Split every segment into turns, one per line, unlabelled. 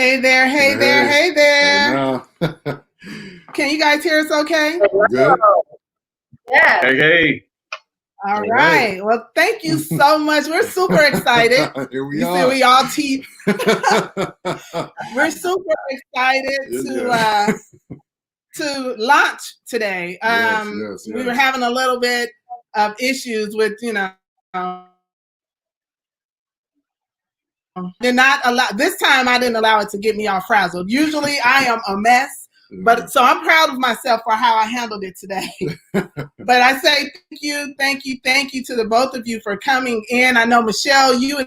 Hey there, hey there, hey there.
Hey,
Can you guys hear us okay?
good.
Yeah.
Hey.
All right. Well, thank you so much. We're super excited.
Here we
You
are.
see, we all teeth. We're super excited to launch today.
Yes.
We were having a little bit of issues with, did not allow this time. I didn't allow it to get me all frazzled. Usually I am a mess, but so I'm proud of myself for how I handled it today. But I say thank you to the both of you for coming in. I know, Michelle, you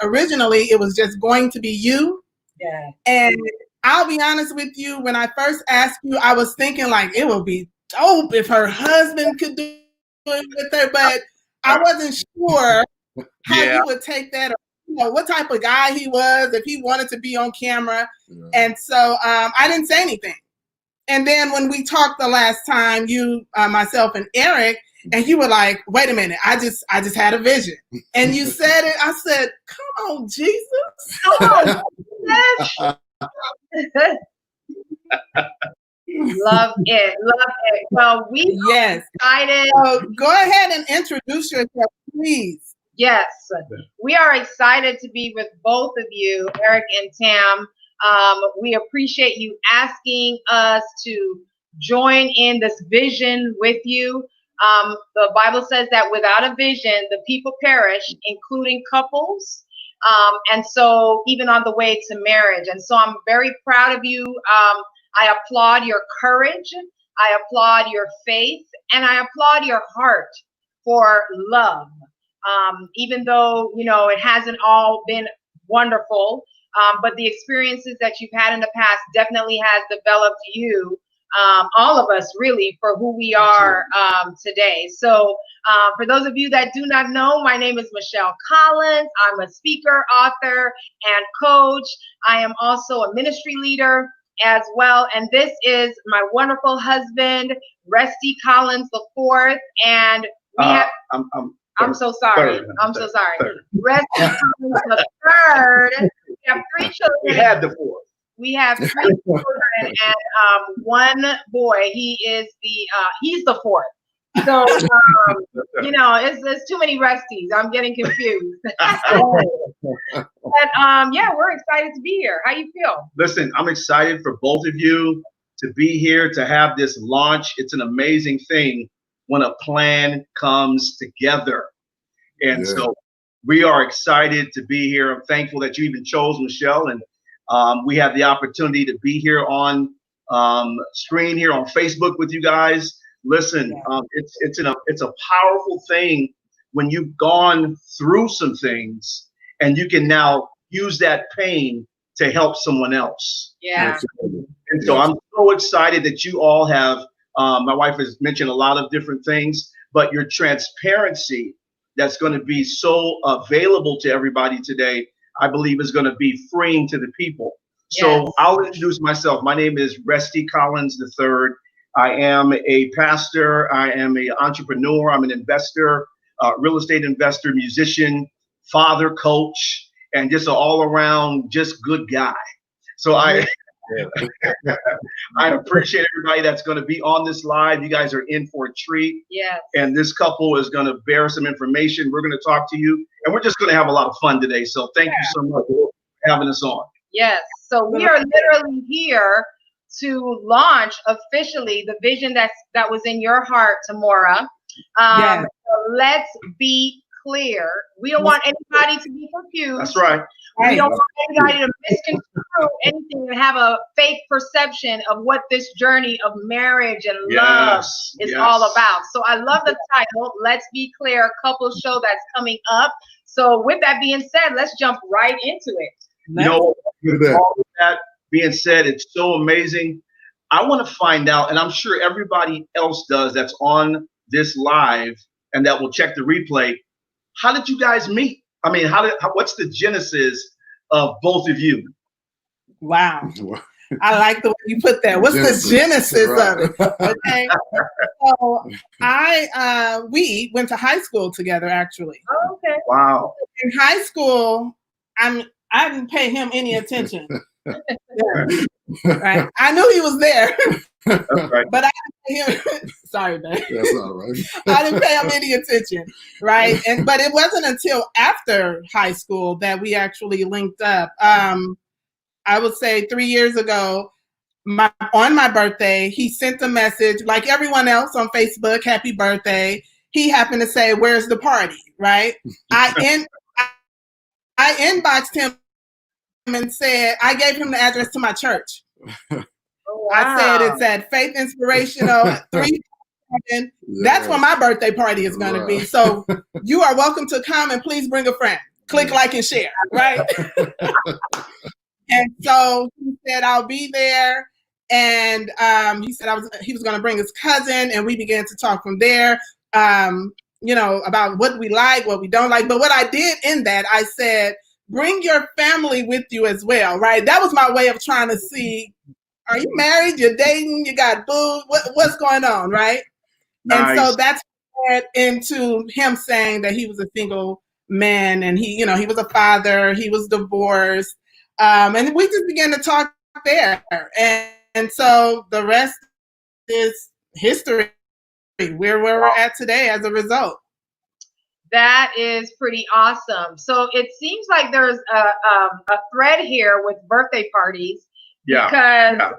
originally it was just going to be you.
Yeah.
And I'll be honest with you, when I first asked you, I was thinking like it would be dope if her husband could do it with her, but I wasn't sure how you would take that, or what type of guy he was, if he wanted to be on camera. Yeah. And so I didn't say anything. And then when we talked the last time, you, myself, and Eric, and you were like, "Wait a minute, I just had a vision." And you said it. I said, "Come on, Jesus, come on."
Love it. Well, we are excited.
Go ahead and introduce yourself, please.
Yes, we are excited to be with both of you, Eric and Tam. We appreciate you asking us to join in this vision with you. The Bible says that without a vision, the people perish, including couples. And so even on the way to marriage. And so I'm very proud of you. I applaud your courage. I applaud your faith, and I applaud your heart for love. Even though, it hasn't all been wonderful, but the experiences that you've had in the past definitely has developed you, all of us really, for who we are today. So for those of you that do not know, my name is Michelle Collins. I'm a speaker, author, and coach. I am also a ministry leader as well. And this is my wonderful husband, Resty Collins IV. And we have... I'm so sorry. So sorry. Resty Collins III. We have 3 children.
We had the 4.
We have 3 children and 1 boy. He's the 4th. So it's too many Resties. I'm getting confused. But we're excited to be here. How you feel?
Listen, I'm excited for both of you to be here, to have this launch. It's an amazing thing when a plan comes together. And so we are excited to be here. I'm thankful that you even chose Michelle, and we have the opportunity to be here on screen here on Facebook with you guys. Listen, it's a powerful thing when you've gone through some things and you can now use that pain to help someone else.
Yeah.
And so I'm so excited that you all have, my wife has mentioned a lot of different things, but your transparency that's going to be so available to everybody today, I believe is going to be freeing to the people. So I'll introduce myself. My name is Resty Collins III. I am a pastor. I am an entrepreneur. I'm an investor, real estate investor, musician, father, coach, and just an all around just good guy. So I appreciate everybody that's going to be on this live. You guys are in for a treat.
Yes.
And this couple is going to bear some information. We're going to talk to you, and we're just going to have a lot of fun today. So thank you so much for having us on.
Yes. So we are literally here to launch officially the vision that was in your heart, Tamora. So let's be clear. We don't want anybody to be confused.
That's right.
We don't want anybody to misconstrue anything and have a fake perception of what this journey of marriage and love is all about. So I love the title, Let's Be Clear, couple show that's coming up. So with that being said, let's jump right into it.
All of that being said, it's so amazing. I want to find out, and I'm sure everybody else does that's on this live and that will check the replay. How did you guys meet? I mean, what's the genesis of both of you?
Wow. I like the way you put that. What's the genesis of it? Okay. So we went to high school together, actually.
Oh, okay.
Wow.
In high school, I didn't pay him any attention. Right. I knew he was there,
Right.
but I didn't pay him. Sorry, babe.
That's all right.
I didn't pay him any attention, right? But it wasn't until after high school that we actually linked up. I would say 3 years ago, on my birthday, he sent a message like everyone else on Facebook, happy birthday. He happened to say, "Where's the party?" Right? I inboxed him and said, I gave him the address to my church.
Wow.
I said it's at Faith Inspirational 3. That's where my birthday party is going to be. So you are welcome to come, and please bring a friend. Click like and share, right? And so he said, I'll be there. And he said he was going to bring his cousin, and we began to talk from there, about what we like, what we don't like. But what I did in that, I said, bring your family with you as well, right? That was my way of trying to see, are you married? You're dating? You got boo? What's going on, right?
Nice.
And so that's led into him saying that he was a single man, and he was a father, he was divorced, and we just began to talk there, and so the rest is history. Where we're at today as a result.
That is pretty awesome. So it seems like there's a thread here with birthday parties.
Yeah.
Because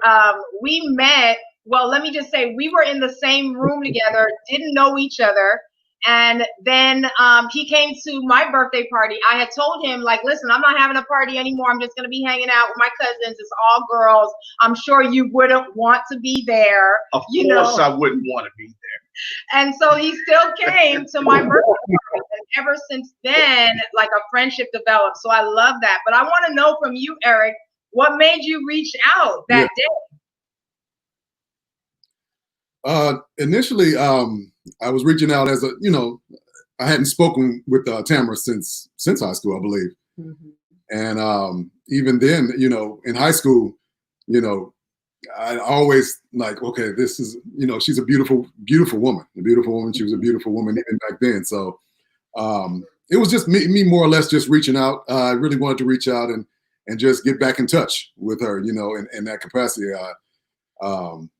we met, well, let me just say, we were in the same room together, didn't know each other. And then he came to my birthday party. I had told him, like, listen, I'm not having a party anymore. I'm just going to be hanging out with my cousins. It's all girls. I'm sure you wouldn't want to be there.
Of course I wouldn't want to be there.
And so he still came to my birthday party. And ever since then, like, a friendship developed. So I love that. But I want to know from you, Eric, what made you reach out that day?
Initially, I was reaching out as I hadn't spoken with Tamara since high school, I believe. Mm-hmm. And even then, in high school, I always like, okay, this is, she's a beautiful, beautiful woman, She was a beautiful woman even back then. So it was just me more or less just reaching out. I really wanted to reach out and just get back in touch with her, in that capacity. I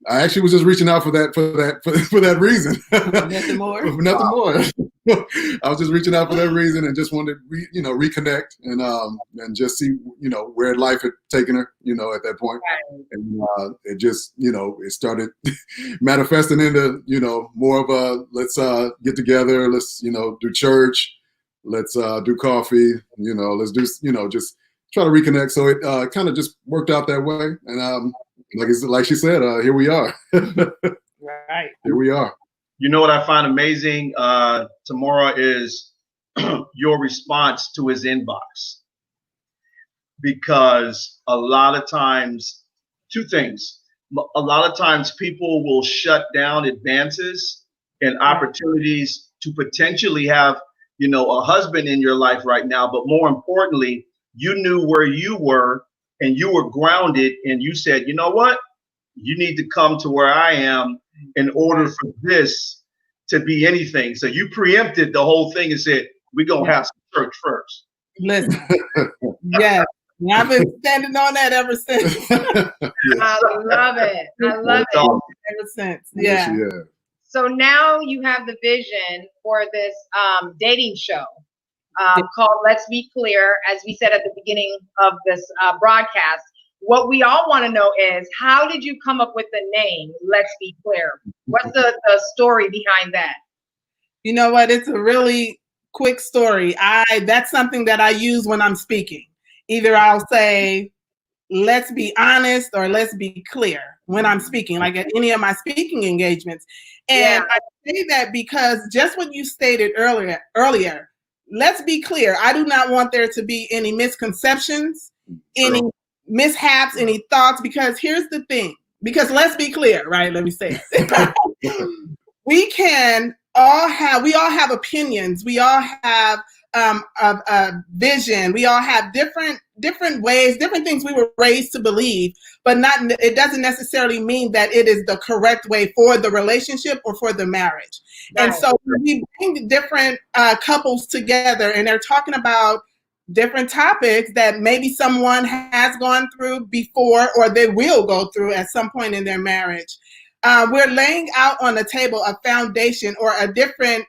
actually was just reaching out for that reason.
Nothing more.
Nothing more. I was just reaching out for that reason and just wanted to, reconnect and just see, where life had taken her, at that point. Right. And it just, it started manifesting into, more of a let's get together, let's, do church, let's do coffee, let's do, just try to reconnect. So it kind of just worked out that way. And like she said, here we are.
Right.
Here we are.
You know what I find amazing, Tamara, is your response to his inbox. Because a lot of times, two things. A lot of times people will shut down advances and opportunities to potentially have, a husband in your life right now. But more importantly, you knew where you were and you were grounded, and you said, you know what? You need to come to where I am in order for this to be anything. So you preempted the whole thing and said, we're going to have some church first.
Listen, yes. I've been standing on that ever since.
I love it. I love it.
Ever since. Yeah.
Yes,
So now you have the vision for this dating show. Called Let's Be Clear, as we said at the beginning of this broadcast. What we all want to know is, how did you come up with the name Let's Be Clear? What's the story behind that?
You know what? It's a really quick story. That's something that I use when I'm speaking. Either I'll say, let's be honest, or let's be clear when I'm speaking, like at any of my speaking engagements. And I say that because just what you stated earlier, let's be clear. I do not want there to be any misconceptions, any mishaps, any thoughts, because here's the thing. Because let's be clear, right? Let me say it. We all have opinions. We all have a vision. We all have different ways, different things we were raised to believe, but it doesn't necessarily mean that it is the correct way for the relationship or for the marriage. Right. And so we bring different couples together, and they're talking about different topics that maybe someone has gone through before or they will go through at some point in their marriage. We're laying out on the table a foundation or a different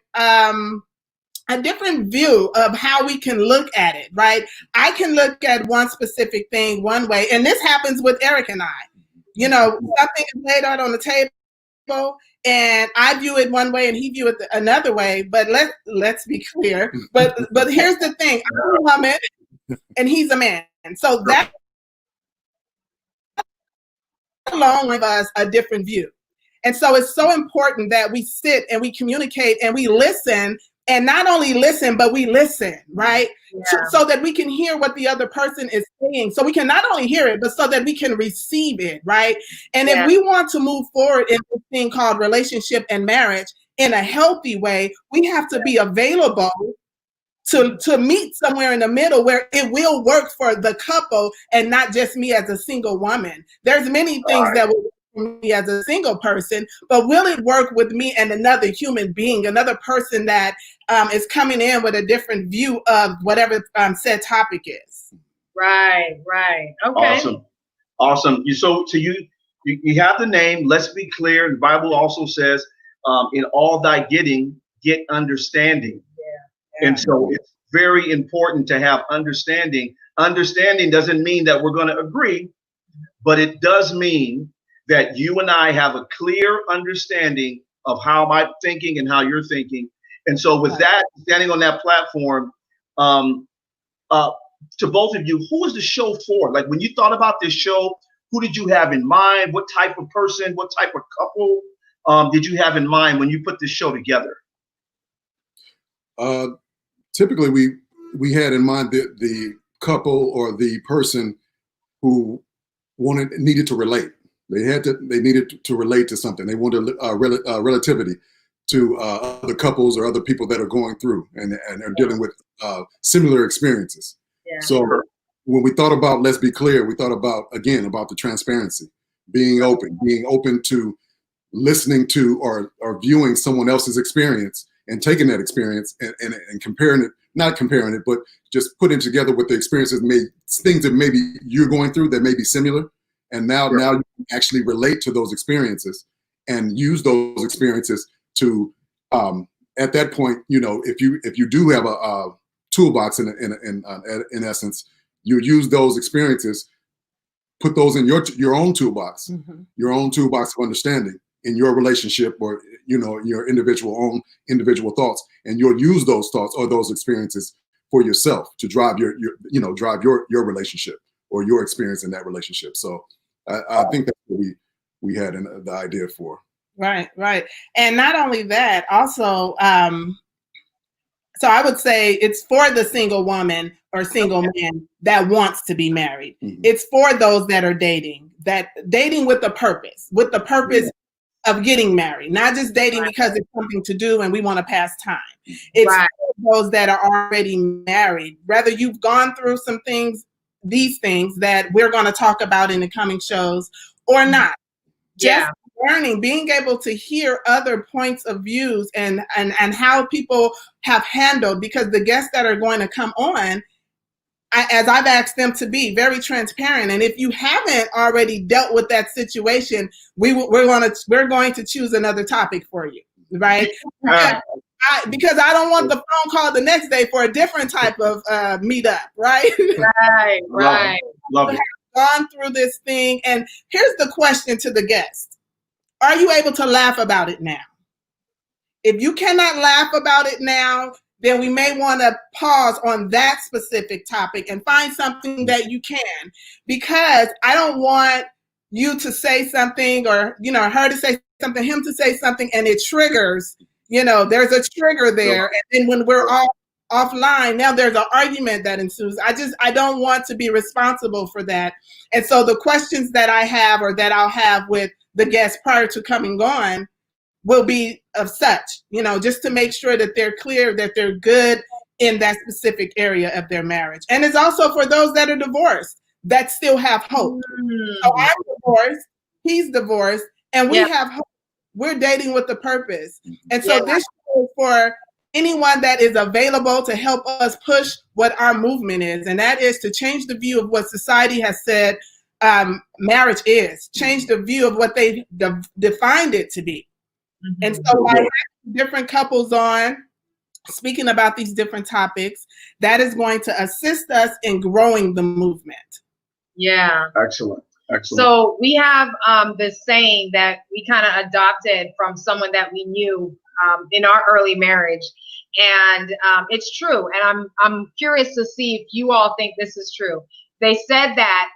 view of how we can look at it, right? I can look at one specific thing one way, and this happens with Eric and I. You know, something is laid out on the table, and I view it one way and he view it another way. But let's be clear. But here's the thing: I'm a woman and he's a man, and so that along with us a different view. And so it's so important that we sit and we communicate and we listen, and not only listen, but we listen, right? Yeah. So that we can hear what the other person is saying. So we can not only hear it, but so that we can receive it, right? And if we want to move forward in this thing called relationship and marriage in a healthy way, we have to be available to meet somewhere in the middle where it will work for the couple and not just me as a single woman. There's many things that will me as a single person, but will it work with me and another human being, another person that is coming in with a different view of whatever said topic is?
Right. Okay.
Awesome. You have the name. Let's be clear. The Bible also says, in all thy getting, get understanding. Yeah. And so it's very important to have understanding. Understanding doesn't mean that we're going to agree, but it does mean that you and I have a clear understanding of how I'm thinking and how you're thinking. And so with that, standing on that platform, to both of you, who was the show for? Like when you thought about this show, who did you have in mind? What type of person, what type of couple did you have in mind when you put this show together?
Typically, we had in mind the couple or the person who needed to relate. They needed to relate to something. They wanted relativity to other couples or other people that are going through and are dealing with similar experiences. Yeah. So when we thought about Let's Be Clear, we thought about the transparency, being open to listening to or viewing someone else's experience and taking that experience and comparing it, not comparing it, but just putting it together with the experiences, things that maybe you're going through that may be similar. And now you can actually relate to those experiences and use those experiences to, at that point, you know, if you do have a toolbox in essence, you use those experiences, put those in your own toolbox, your own toolbox of understanding in your relationship or, you know, your individual thoughts, and you'll use those thoughts or those experiences for yourself to drive your relationship or your experience in that relationship. So I think that's what we had the idea for.
Right. And not only that, also, so I would say it's for the single woman or single man that wants to be married. Mm-hmm. It's for those that are dating with the purpose of getting married, not just dating because it's something to do and we want to pass time. It's for those that are already married, whether you've gone through some things, these things that we're going to talk about in the coming shows or not. Just learning, being able to hear other points of views and how people have handled, because the guests that are going to come on, as I've asked them to be very transparent. And if you haven't already dealt with that situation, we're going to choose another topic for you, right? Because I don't want the phone call the next day for a different type of meetup, right?
Right.
Love it.
Gone through this thing, and here's the question to the guest: are you able to laugh about it now? If you cannot laugh about it now, then we may want to pause on that specific topic and find something that you can, because I don't want you to say something or, you know, her to say something, him to say something, and it triggers, you know, there's a trigger there. And then when we're all offline, now there's an argument that ensues. I don't want to be responsible for that. And so the questions that I have or that I'll have with the guests prior to coming on will be of such, you know, just to make sure that they're clear, that they're good in that specific area of their marriage. And it's also for those that are divorced that still have hope. So I'm divorced, he's divorced, and we have hope. We're dating with a purpose. And so this show is for anyone that is available to help us push what our movement is, and that is to change the view of what society has said marriage is, change the view of what they defined it to be. Mm-hmm. And so by having different couples on, speaking about these different topics, that is going to assist us in growing the movement.
Yeah.
Excellent. Excellent.
So we have this saying that we kind of adopted from someone that we knew in our early marriage. And it's true. And I'm curious to see if you all think this is true. They said that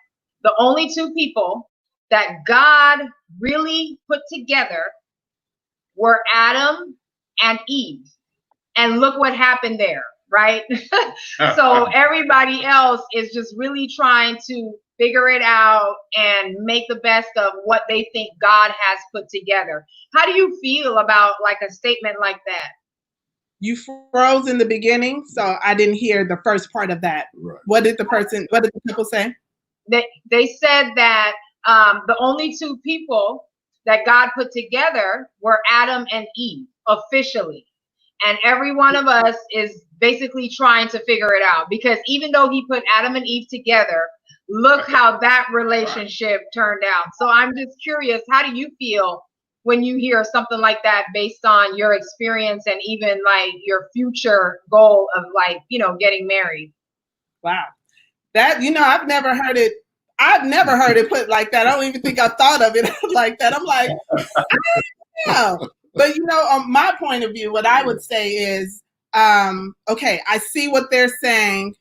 the only two people that God really put together were Adam and Eve. And look what happened there, right? So everybody else is just really trying to figure it out and make the best of what they think God has put together. How do you feel about like a statement like that?
You froze in the beginning, so I didn't hear the first part of that. Right. What did the people say?
They said that the only two people that God put together were Adam and Eve officially. And every one of us is basically trying to figure it out, because even though he put Adam and Eve together, look how that relationship turned out. So I'm just curious, how do you feel when you hear something like that based on your experience and even like your future goal of like, you know, getting married?
Wow. That, you know, I've never heard it put like that. I don't even think I thought of it like that. I'm like, I But, you know, on my point of view, what I would say is, okay, I see what they're saying.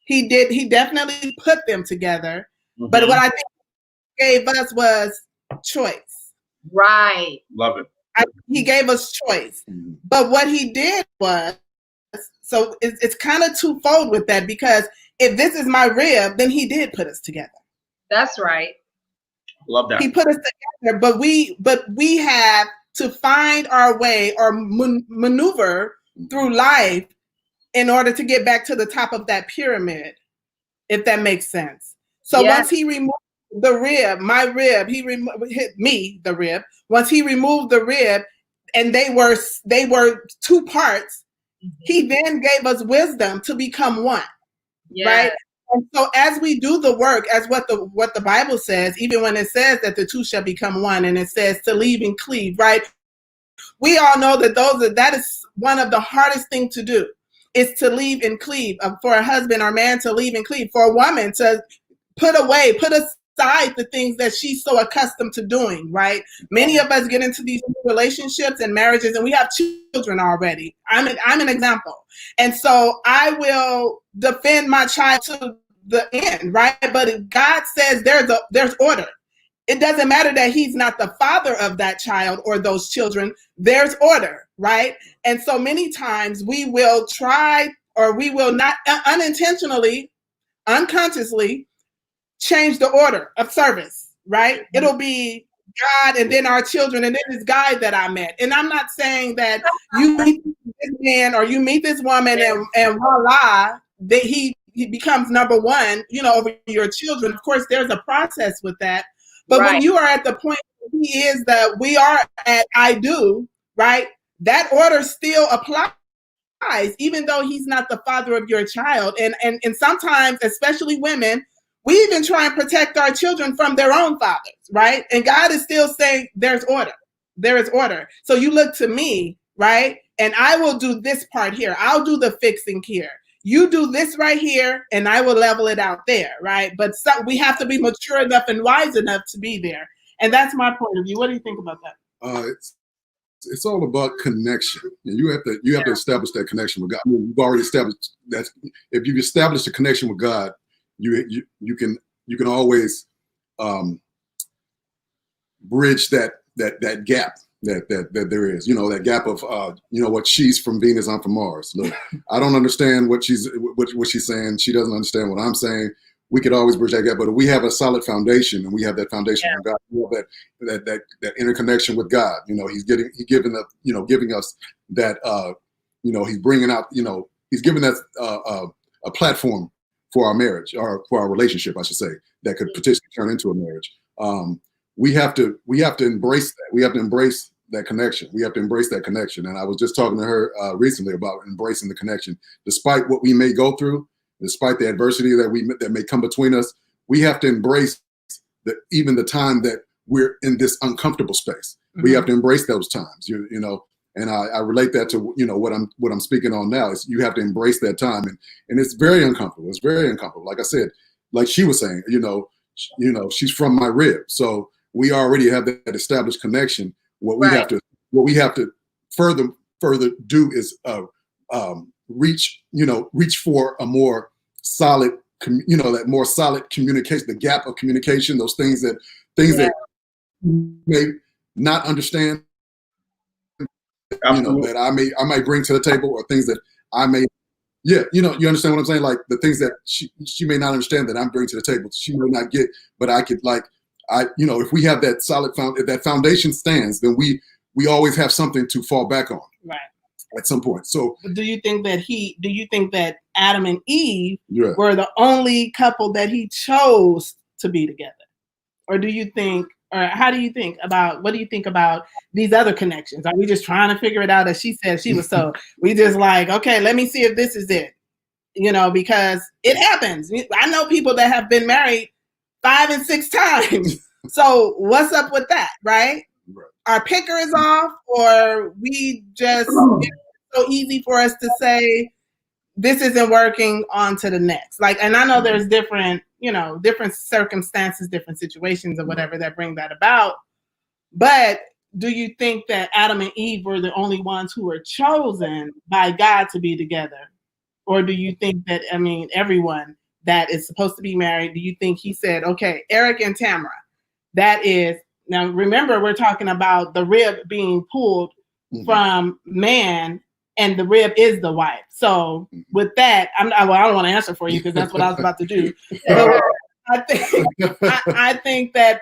He definitely put them together. Mm-hmm. But what I think he gave us was choice.
Right.
Love it.
He gave us choice. Mm-hmm. But what he did was, so it's kind of twofold with that, because if this is my rib, then he did put us together.
That's right.
Love that.
He put us together, but we have to find our way or maneuver through life in order to get back to the top of that pyramid, if that makes sense. So yes. Once he removed the rib, my rib, hit me, the rib. Once he removed the rib, and they were two parts, mm-hmm. He then gave us wisdom to become one, yes. Right? And so as we do the work, as what the Bible says, even when it says that the two shall become one, and it says to leave and cleave, right? We all know that that is one of the hardest things to do, is to leave and cleave. For a husband or man to leave and cleave. For a woman to put aside the things that she's so accustomed to doing, right? Many of us get into these relationships and marriages, and we have children already. I'm an example. And so I will defend my child to the end, right? But God says there's order. It doesn't matter that he's not the father of that child or those children. There's order, right? And so many times we will try, or we will not unintentionally, unconsciously change the order of service, right? Mm-hmm. It'll be God and then our children and then this guy that I met. And I'm not saying that you meet this man or you meet this woman and voila, that he becomes number one, you know, over your children. Of course, there's a process with that. But right. When you are at the point where he is that we are at I do, right? That order still applies, even though he's not the father of your child. And sometimes, especially women, we even try and protect our children from their own fathers, right? And God is still saying there's order. There is order. So you look to me, right? And I will do this part here. I'll do the fixing here. You do this right here, and I will level it out there, right? But we have to be mature enough and wise enough to be there. And that's my point of view. What do you think about that?
It's all about connection. And you have to establish that connection with God. I mean, you've already established that. If you've established a connection with God, you can always bridge that gap that there is, you know, that gap of you know what, she's from Venus, I'm from Mars. Look, I don't understand what she's saying. She doesn't understand what I'm saying. We could always bridge that gap, but we have a solid foundation, and we have that foundation from God. We have that interconnection with God. You know, He's giving us that. You know, He's bringing out. You know, He's giving us a platform for our marriage, or for our relationship, I should say, that could potentially turn into a marriage. We have to embrace that. We have to embrace that connection. We have to embrace that connection. And I was just talking to her recently about embracing the connection. Despite what we may go through, despite the adversity that may come between us, we have to embrace even the time that we're in this uncomfortable space. Mm-hmm. We have to embrace those times, you know. And I relate that to, you know, what I'm speaking on now is you have to embrace that time, and it's very uncomfortable. It's very uncomfortable. Like I said, like she was saying, you know, she's from my rib, so we already have that established connection. What we have to further do is reach for a more solid, that more solid communication, the gap of communication, those things that you may not understand. That I might bring to the table, or things that I may, you understand what I'm saying? Like the things that she may not understand that I'm bringing to the table, she may not get, but I could if we have that solid if that foundation stands, then we always have something to fall back on.
Right.
At some point. So
do you think that Adam and Eve were the only couple that he chose to be together? Or how do you think about these other connections? Are we just trying to figure it out? As she said, she was so, we just like, okay, let me see if this is it, because it happens. I know people that have been married 5 and 6 times. So what's up with that, right? Our picker is off, or we just, it's so easy for us to say, this isn't working, on to the next. And I know there's different circumstances, different situations or whatever that bring that about. But do you think that Adam and Eve were the only ones who were chosen by God to be together? Or do you think that, everyone that is supposed to be married, do you think he said, okay, Eric and Tamara, that is, now remember, we're talking about the rib being pulled from man, and the rib is the wife. So with that, I don't want to answer for you because that's what I was about to do. But I think that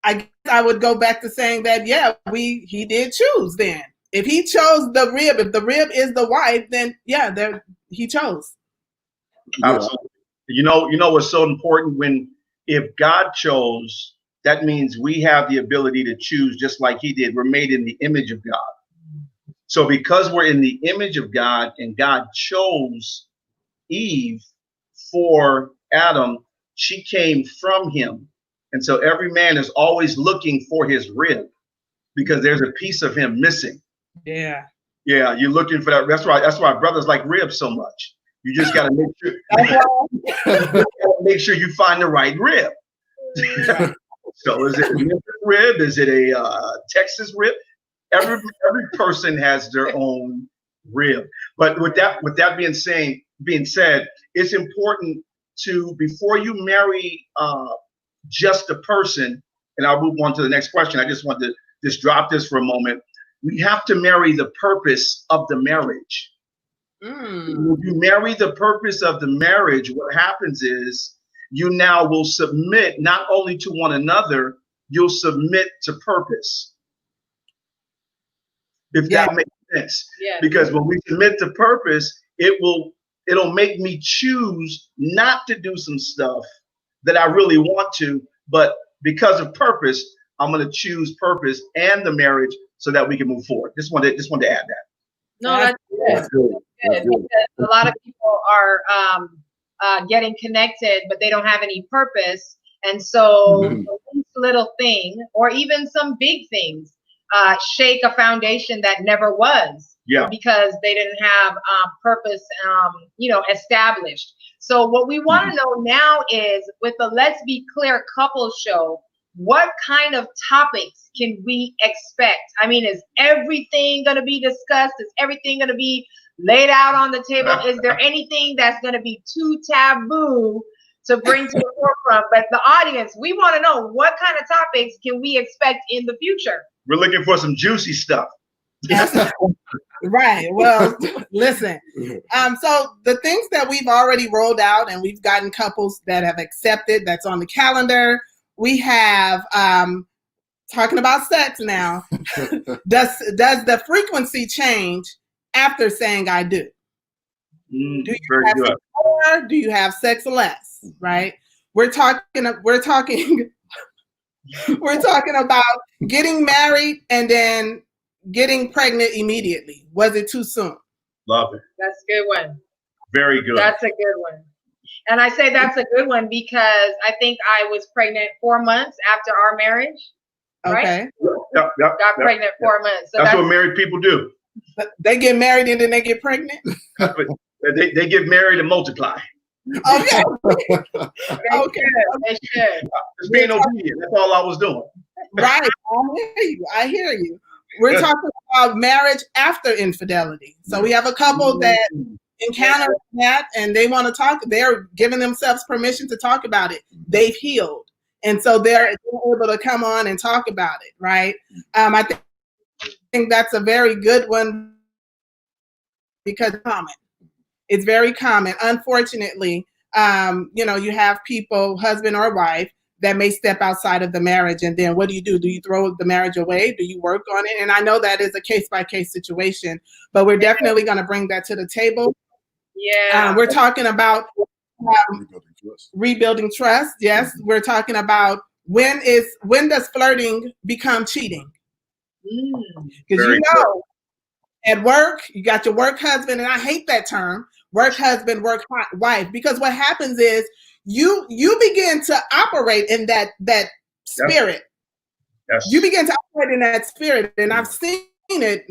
I would go back to saying that, he did choose then. If he chose the rib, if the rib is the wife, then he chose.
Absolutely. You know what's so important, if God chose, that means we have the ability to choose just like he did. We're made in the image of God. So because we're in the image of God and God chose Eve for Adam, she came from him. And so every man is always looking for his rib because there's a piece of him missing.
Yeah.
Yeah, you're looking for that. That's why brothers like ribs so much. You just got to make sure you find the right rib. So is it a Memphis rib? Is it a Texas rib? Every person has their own rib. But with that being said, it's important to, before you marry just a person, and I'll move on to the next question. I just want to just drop this for a moment. We have to marry the purpose of the marriage. When you marry the purpose of the marriage, what happens is you now will submit not only to one another, you'll submit to purpose. If that makes sense. Yeah. Because when we submit to purpose, it'll make me choose not to do some stuff that I really want to, but because of purpose, I'm going to choose purpose and the marriage so that we can move forward. Just wanted to add that.
No, that's good. That's good. Because a lot of people are getting connected, but they don't have any purpose. And so each little thing, or even some big things, shake a foundation that never was. Yeah. Because they didn't have purpose, established. So what we want to know now is, with the Let's Be Clear Couple Show, what kind of topics can we expect? I mean, is everything going to be discussed? Is everything going to be laid out on the table? Is there anything that's going to be too taboo to bring to the forefront? But the audience, we want to know, what kind of topics can we expect in the future?
We're looking for some juicy stuff.
Right. Well, listen. So the things that we've already rolled out, and we've gotten couples that have accepted, that's on the calendar. We have talking about sex now. Does the frequency change after saying I do? Do you have sex more? Do you have sex less? Right. We're talking about getting married and then getting pregnant immediately? Was it too soon?
Love it.
That's a good one.
Very good.
That's a good one. And I say that's a good one because I think I was pregnant 4 months after our marriage.
Okay.
Right? Got pregnant 4 months. So
that's what married people do.
They get married and then they get pregnant?
they get married and multiply.
Okay.
Okay. They should.
Just being obedient. That's all I was doing.
Right. I hear you. We're talking about marriage after infidelity. So we have a couple that encounter that and they want to talk. They're giving themselves permission to talk about it. They've healed. And so they're able to come on and talk about it, right? I think that's a very good one because it's common. It's very common. Unfortunately, you have people, husband or wife, that may step outside of the marriage. And then what do? Do you throw the marriage away? Do you work on it? And I know that is a case-by-case situation, but we're definitely going to bring that to the table.
Yeah.
We're talking about rebuilding trust. Yes. We're talking about when does flirting become cheating? Because at work, you got your work husband, and I hate that term, work husband, work wife, because what happens is you begin to operate in that spirit.
Yes.
You begin to operate in that spirit, and I've seen it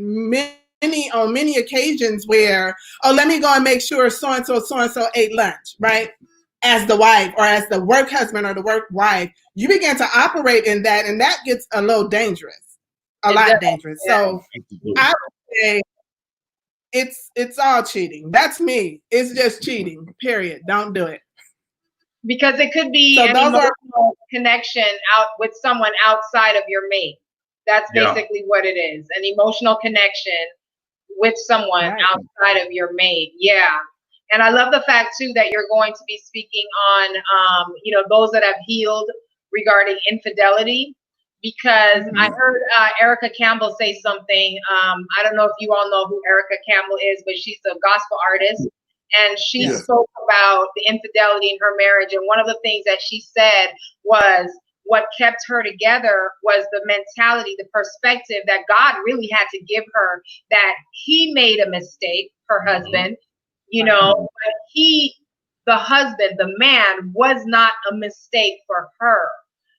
on many occasions where, let me go and make sure so and so ate lunch, right? As the wife or as the work husband or the work wife, you begin to operate in that, and that gets a little dangerous, a lot dangerous. Yeah. So I would say it's all cheating. That's me. It's just cheating. Period. Don't do it.
Because it could be an emotional connection out with someone outside of your mate. That's basically what it is. An emotional connection with someone outside of your mate. Yeah. And I love the fact too that you're going to be speaking on those that have healed regarding infidelity, because I heard Erica Campbell say something. I don't know if you all know who Erica Campbell is, but she's a gospel artist. And she spoke about the infidelity in her marriage. And one of the things that she said was what kept her together was the mentality, the perspective that God really had to give her, that he made a mistake, her husband, but the husband, the man, was not a mistake for her.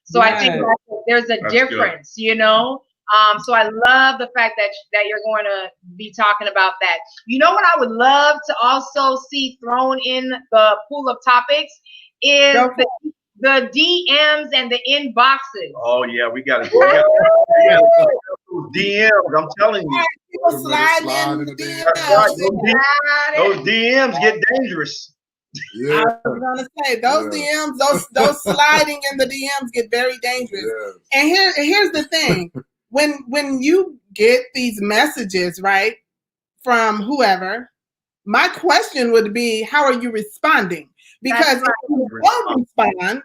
So I think there's a difference, So I love the fact that you're going to be talking about that. You know what I would love to also see thrown in the pool of topics is the DMs and the inboxes.
Oh yeah, we got to DMs. I'm telling you,
people slide in the DMs.
Those DMs get dangerous.
Yeah. I was gonna say those DMs, those sliding in the DMs get very dangerous. Yeah. And here's the thing. When you get these messages, right, from whoever, my question would be, how are you responding? Because if you don't respond,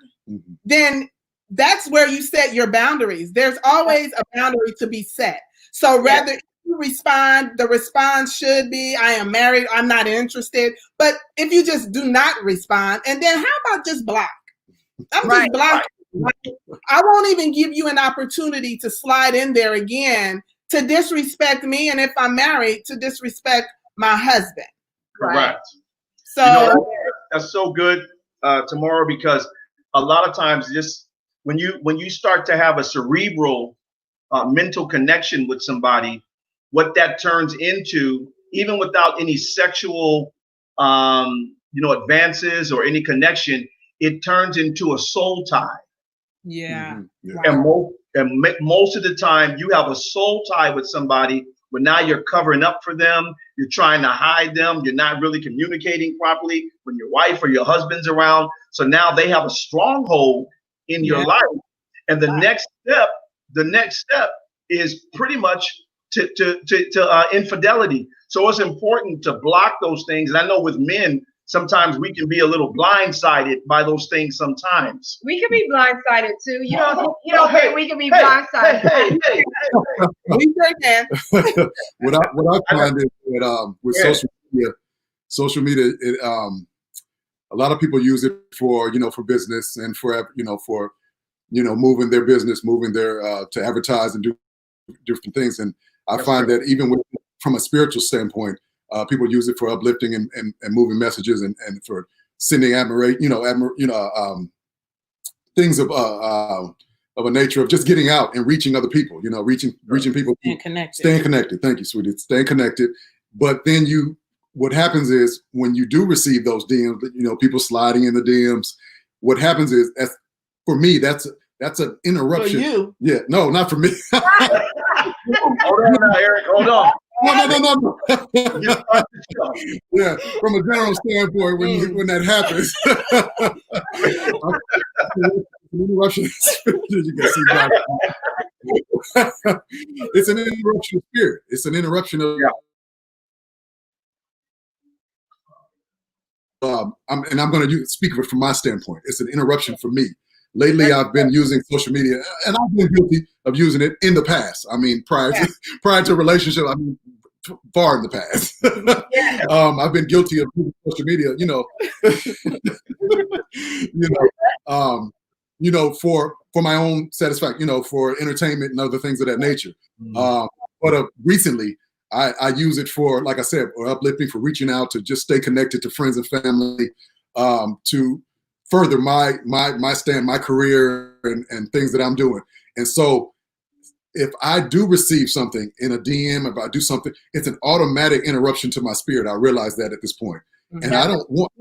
then that's where you set your boundaries. There's always a boundary to be set. So rather you respond, the response should be, I am married, I'm not interested. But if you just do not respond, and then how about just block? I'm just blocking. I won't even give you an opportunity to slide in there again to disrespect me, and if I'm married, to disrespect my husband.
Correct.
So
that's so good, Tamara, because a lot of times just when you start to have a cerebral mental connection with somebody, what that turns into, even without any sexual advances or any connection, it turns into a soul tie.
Yeah.
And most of the time you have a soul tie with somebody where now you're covering up for them, you're trying to hide them, you're not really communicating properly when your wife or your husband's around. So now they have a stronghold in your life. And the next step is pretty much to infidelity. So it's important to block those things. And I know with men, sometimes we can be a little blindsided by those things sometimes.
We can be blindsided too. You don't think we can be blindsided.
We sure can.
What I find is that with social media, a lot of people use it for business and for moving their business, moving their to advertise and do different things. And I find that even from a spiritual standpoint, people use it for uplifting and moving messages and for sending admiration, things of a nature of just getting out and reaching other people, reaching people, staying connected. Thank you, sweetie. Staying connected. But then what happens is when you do receive those DMs, people sliding in the DMs, what happens is, for me, that's an interruption.
For you?
Yeah, no, not for me.
Hold on now, Eric. Hold on.
No. Yeah, from a general standpoint, when that happens, interruption. You can see that. It's an interruption of spirit. It's an interruption of. And I'm going to speak of it from my standpoint. It's an interruption for me. Lately, I've been using social media, and I've been guilty of using it in the past. I mean, prior to a relationship, I mean, far in the past. I've been guilty of using social media, for my own satisfaction, for entertainment and other things of that nature. But recently, I use it for, like I said, or uplifting, for reaching out to just stay connected to friends and family, to further my stand, my career, and things that I'm doing. And so if I do receive something in a DM, if I do something, it's an automatic interruption to my spirit. I realize that at this point. And I don't want,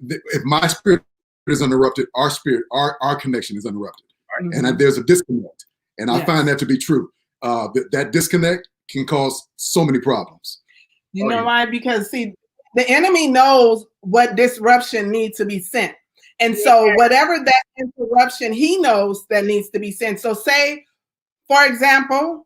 if my spirit is interrupted, our spirit, our connection is interrupted. And there's a disconnect. And I find that to be true. That disconnect can cause so many problems.
You know why? Because see, the enemy knows what disruption needs to be sent. And so whatever that interruption, he knows that needs to be sent. So say, for example,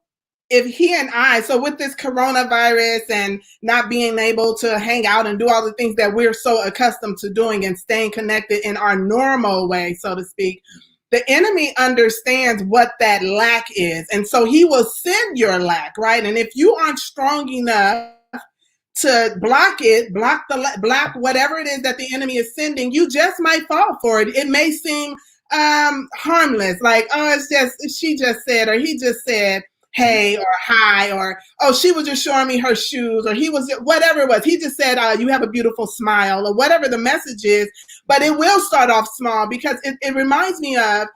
if he and I, so with this coronavirus and not being able to hang out and do all the things that we're so accustomed to doing and staying connected in our normal way, so to speak, the enemy understands what that lack is. And so he will send your lack, right? And if you aren't strong enough to block whatever it is that the enemy is sending, you just might fall for it. It may seem harmless, like, oh, it's just, she just said, or he just said, hey, or hi, or, oh, she was just showing me her shoes, or he was, whatever it was. He just said, you have a beautiful smile, or whatever the message is. But it will start off small, because it reminds me of,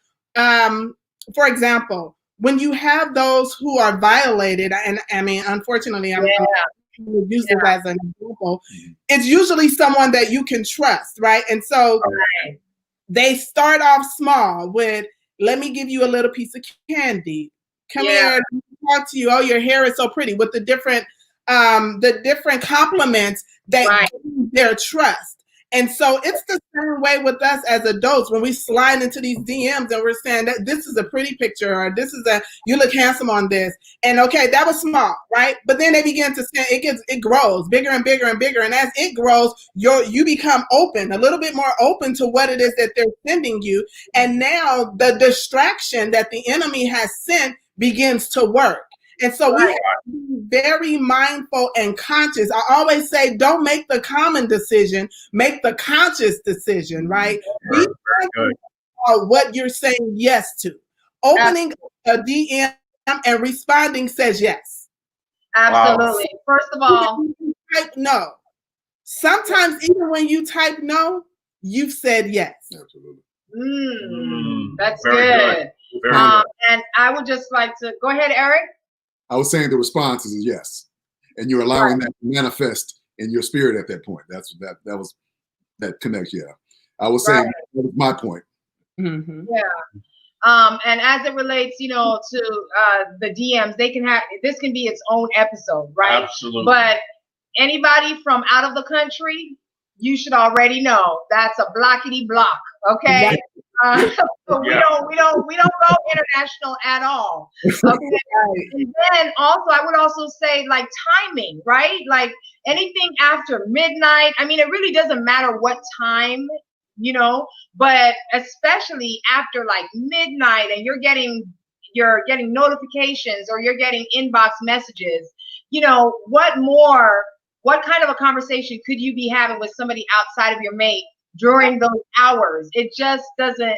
for example, when you have those who are violated, and I mean, unfortunately, I'm use this as an example, it's usually someone that you can trust, right? And so they start off small with, let me give you a little piece of candy. Come here, talk to you. Oh, your hair is so pretty, with the different compliments that give their trust. And so it's the same way with us as adults when we slide into these DMs and we're saying that this is a pretty picture, or this is you look handsome on this. And okay, that was small, right? But then they begin to say it grows bigger and bigger and bigger. And as it grows, you become open, a little bit more open to what it is that they're sending you. And now the distraction that the enemy has sent begins to work. And so we have to be very mindful and conscious. I always say, don't make the common decision, make the conscious decision, right? Be careful what you're saying yes to. Opening a DM and responding says yes.
Absolutely. Wow. First of all,
type no. Sometimes even when you type no, you've said yes.
Absolutely.
That's good. And I would just like to go ahead, Eric.
I was saying the response is yes, and you're allowing that to manifest in your spirit at that point. That connects. Yeah, I was saying that was my point.
Yeah. And as it relates, to the DMs, this can be its own episode, right?
Absolutely.
But anybody from out of the country, you should already know that's a blockity block. Okay. So we don't go international at all. Okay. And then also, I would also say, like, timing, right? Like anything after midnight. I mean, it really doesn't matter what time, but especially after like midnight, and you're getting notifications, or you're getting inbox messages. What kind of a conversation could you be having with somebody outside of your mate during those hours? It just doesn't,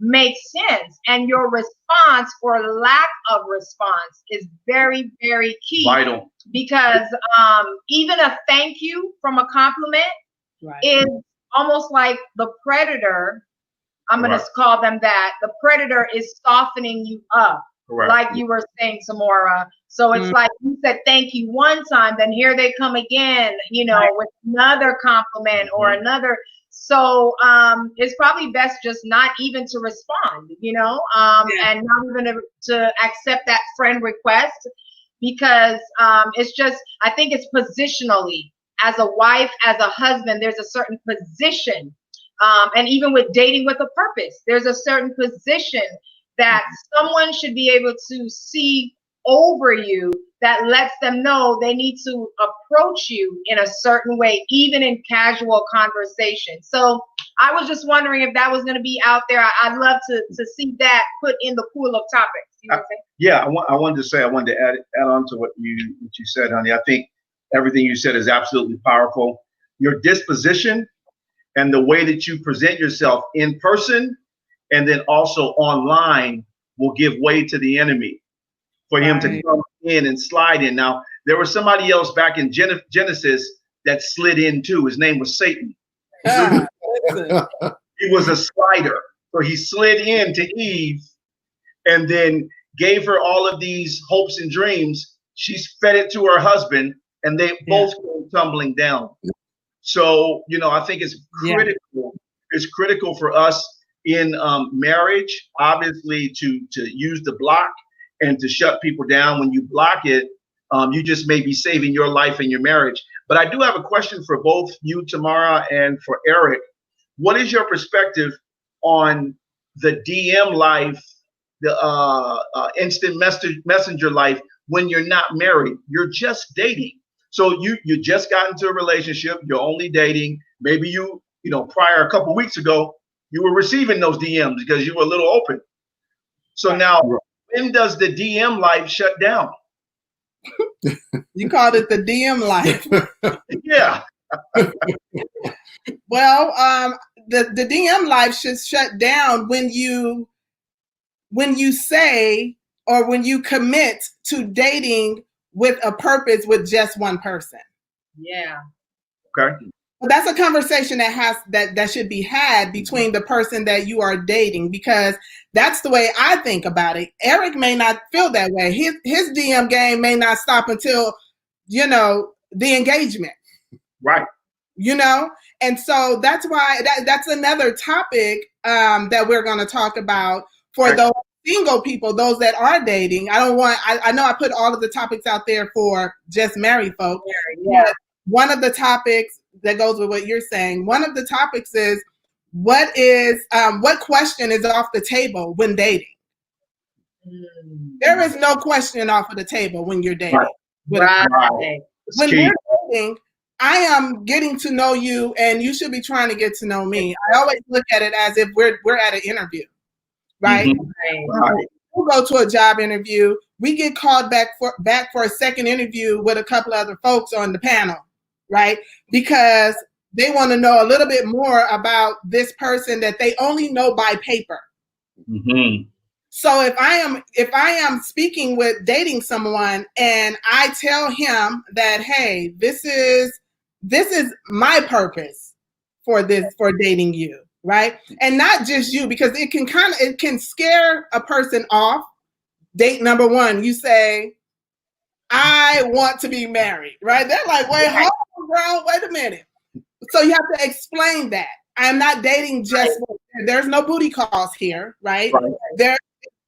make sense. And your response or lack of response is very, very key.
Vital.
Because even a thank you from a compliment is almost like the predator. I'm going to call them that. The predator is softening you up. Correct. Like you were saying, Samora. So it's like you said thank you one time, then here they come again, you know, with another compliment or another. So it's probably best just not even to respond, you know, and not even to accept that friend request, because it's just, I think it's positionally, as a wife, as a husband, there's a certain position. And even with dating with a purpose, there's a certain position that someone should be able to see over you that lets them know they need to approach you in a certain way, even in casual conversation. So I was just wondering if that was going to be out there. I'd love to see that put in the pool of topics. You know what I'm saying?
Yeah, I wanted to add on to what you said, honey. I think everything you said is absolutely powerful. Your disposition and the way that you present yourself in person and then also online will give way to the enemy for him to come in and slide in. Now, there was somebody else back in Genesis that slid in too. His name was Satan. He was a slider. So he slid in to Eve and then gave her all of these hopes and dreams. She fed it to her husband and they both came tumbling down. So, you know, I think it's critical. Yeah. It's critical for us in marriage, obviously, to use the block and to shut people down. When you block it, you just may be saving your life and your marriage. But I do have a question for both you, Tamara, and for Eric. What is your perspective on the DM life, the instant messenger life when you're not married? You're just dating. So you just got into a relationship, you're only dating. Maybe you know, prior a couple of weeks ago, you were receiving those DMs because you were a little open. So now, when does the DM life shut down?
You called it the DM life.
Yeah.
Well, the DM life should shut down when you say, or when you commit to dating with a purpose with just one person.
Yeah.
Okay.
Well, that's a conversation that should be had between the person that you are dating, because that's the way I think about it. Eric may not feel that way. His DM game may not stop until, you know, the engagement.
Right.
You know, and so that's why that's another topic that we're going to talk about for those single people, those that are dating. I know I put all of the topics out there for just married folks. Yeah. One of the topics that goes with what you're saying, one of the topics is what question is off the table when dating? There is no question off of the table when you're dating.
Right.
When we're dating, I am getting to know you and you should be trying to get to know me. I always look at it as if we're at an interview. Right? Right. We'll go to a job interview. We get called back for a second interview with a couple other folks on the panel, right? Because they want to know a little bit more about this person that they only know by paper.
Mm-hmm.
So if I am speaking with dating someone and I tell him that, hey, this is my purpose for dating you. Right. And not just you, because it can scare a person off. Date number one, you say, I want to be married. Right. They're like, wait, hold on, bro. Wait a minute. So you have to explain that. I'm not dating just, there's no booty calls here. Right.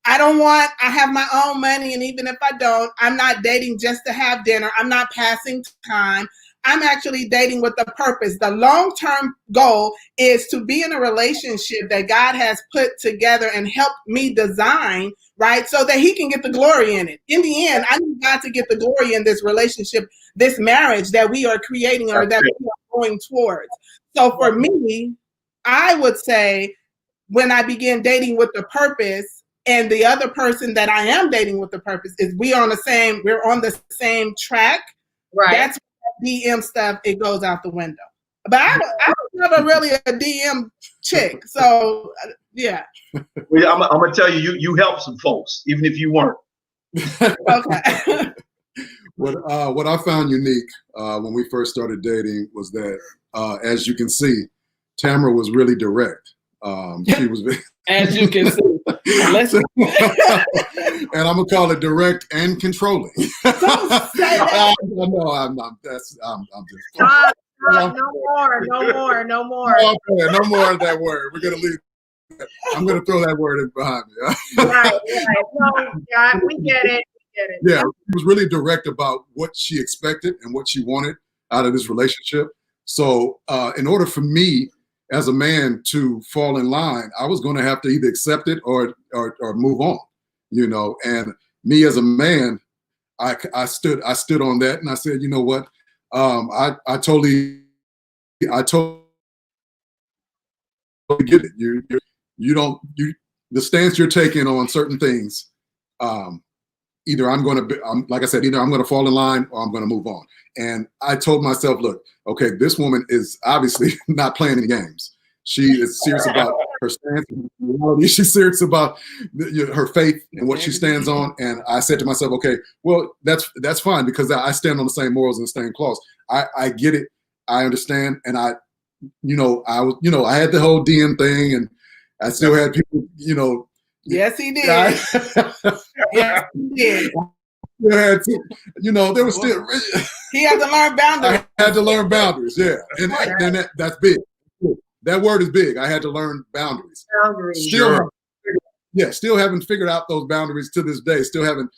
I have my own money. And even if I don't, I'm not dating just to have dinner. I'm not passing time. I'm actually dating with a purpose. The long-term goal is to be in a relationship that God has put together and helped me design, right? So that he can get the glory in it. In the end, I need God to get the glory in this relationship, this marriage that we are creating or that we are going towards. So for me, I would say when I begin dating with the purpose and the other person that I am dating with the purpose is we're on the same track.
Right.
That's DM stuff, it goes out the window. But I was never really a DM chick. So Yeah.
Well, I'm gonna tell you, you helped some folks, even if you weren't.
Okay.
What I found unique when we first started dating was that, as you can see, Tamara was really direct. She was,
as you can see.
And I'm gonna call it direct and controlling.
Don't say that.
No, I'm not. I'm just.
Stop, no more.
Okay, no more of that word. We're gonna leave. I'm gonna throw that word in behind me.
Right. No, yeah, we get it.
Yeah, she was really direct about what she expected and what she wanted out of this relationship. So, in order for me as a man to fall in line, I was going to have to either accept it or move on, you know. And me as a man, I stood on that, and I said, you know what, I totally get it. The stance you're taking on certain things. Either I'm going to fall in line or I'm going to move on. And I told myself, look, okay, this woman is obviously not playing any games. She is serious about her stance. She's serious about her faith and what she stands on. And I said to myself, okay, well, that's fine, because I stand on the same morals and the same clause. I get it. I understand. And I had the whole DM thing, and I still had people,
Yes, he did.
Yes, he did. There was still.
He had to learn boundaries.
I had to learn boundaries, yeah, and that's big. That word is big. I had to learn boundaries. Still haven't figured out those boundaries to this day. Still haven't